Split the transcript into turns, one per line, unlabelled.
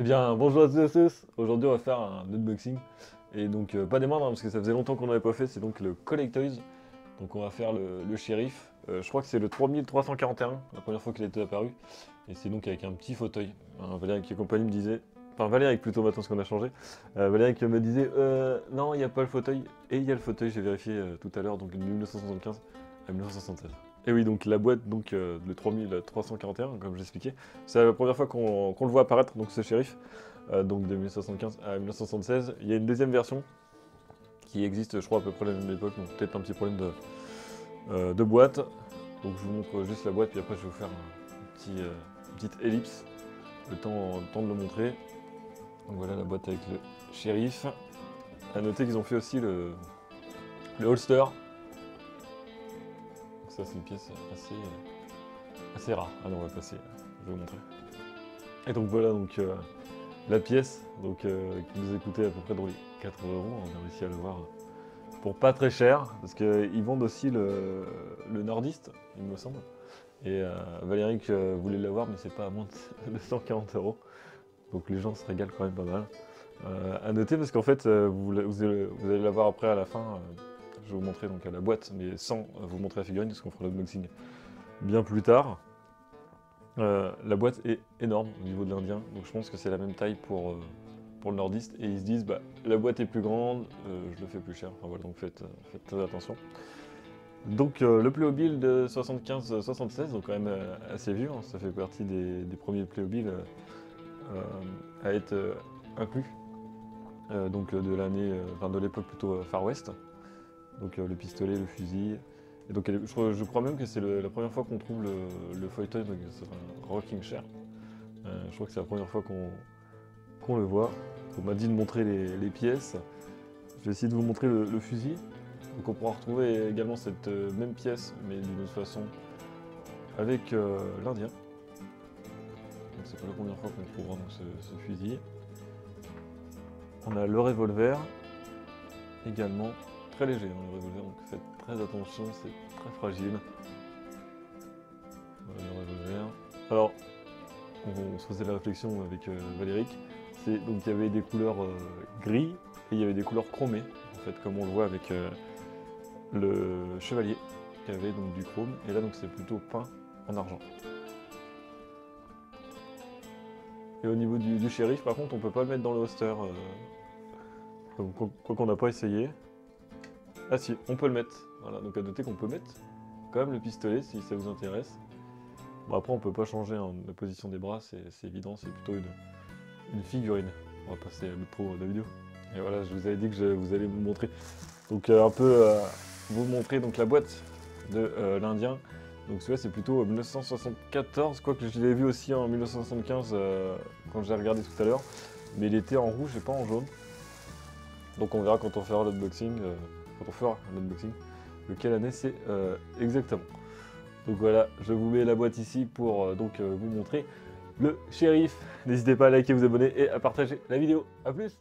Eh bien, bonjour à tous et à tous. Aujourd'hui, on va faire un unboxing. Et donc, pas des moindres, hein, parce que ça faisait longtemps qu'on n'avait pas fait. C'est donc le Collectoys. Donc, on va faire le shérif. Je crois que c'est le 3341, la première fois qu'il était apparu. Et c'est donc avec un petit fauteuil. Valérie qui compagnie me disait. Enfin, Valérie plutôt maintenant, parce qu'on a changé. Valérie qui me disait non, il n'y a pas le fauteuil. Et il y a le fauteuil, j'ai vérifié tout à l'heure, donc de 1975 à 1976. Et oui, donc la boîte, donc le 3341, comme j'expliquais, c'est la première fois qu'on le voit apparaître, donc ce shérif, donc de 1975 à 1976. Il y a une deuxième version qui existe, je crois, à peu près à la même époque, donc peut-être un petit problème de boîte. Donc je vous montre juste la boîte, puis après je vais vous faire une petite ellipse, le temps de le montrer. Donc voilà la boîte avec le shérif. A noter qu'ils ont fait aussi le holster. Ça c'est une pièce assez rare. Alors on va passer, je vais vous montrer. Et donc voilà donc la pièce donc, qui nous a coûté à peu près dans les 4 €. On a réussi à le voir pour pas très cher parce qu'ils vendent aussi le nordiste, il me semble. Et Valérie voulait l'avoir mais c'est pas à moins de 140 €. Donc les gens se régalent quand même pas mal. À noter parce qu'en fait vous allez l'avoir après à la fin. Je vais vous montrer donc la boîte, mais sans vous montrer la figurine, parce qu'on fera l'unboxing bien plus tard. La boîte est énorme au niveau de l'Indien, donc je pense que c'est la même taille pour le nordiste, et ils se disent, bah, la boîte est plus grande, je le fais plus cher, enfin voilà, donc faites très attention. Donc le Playmobil de 75-76, donc quand même assez vieux, hein, ça fait partie des premiers Playmobil à être inclus, donc de l'année, enfin de l'époque plutôt Far West. Donc le pistolet, le fusil. Et donc je crois même que c'est la première fois qu'on trouve le feuilleton, donc c'est un rocking chair. Je crois que c'est la première fois qu'on le voit. On m'a dit de montrer les pièces. Je vais essayer de vous montrer le fusil. Donc on pourra retrouver également cette même pièce, mais d'une autre façon, avec l'Indien. Donc c'est pas la première fois qu'on trouvera donc, ce fusil. On a le revolver également. Très léger hein, le revolver, donc faites très attention, c'est très fragile. Voilà le revolver. Alors, on se faisait la réflexion avec Valéric, donc il y avait des couleurs gris et il y avait des couleurs chromées, en fait, comme on le voit avec le chevalier, qui avait donc du chrome, et là donc c'est plutôt peint en argent. Et au niveau du shérif, par contre, on peut pas le mettre dans le holster, quoi qu'on n'a pas essayé. Ah si, on peut le mettre. Voilà, donc à noter qu'on peut mettre quand même le pistolet si ça vous intéresse. Bon après on peut pas changer hein, la position des bras, c'est évident, c'est plutôt une figurine. On va passer à l'autre de la vidéo. Et voilà, je vous avais dit que vous allez vous montrer. Donc un peu vous montrer donc la boîte de l'Indien. Donc celui-là c'est plutôt 1974, quoique je l'ai vu aussi en 1975 quand j'ai regardé tout à l'heure. Mais il était en rouge et pas en jaune. Donc on verra quand on fera l'unboxing. Quand on fera un unboxing, de quelle année c'est exactement. Donc voilà, je vous mets la boîte ici pour vous montrer le shérif. N'hésitez pas à liker, vous abonner et à partager la vidéo. A plus!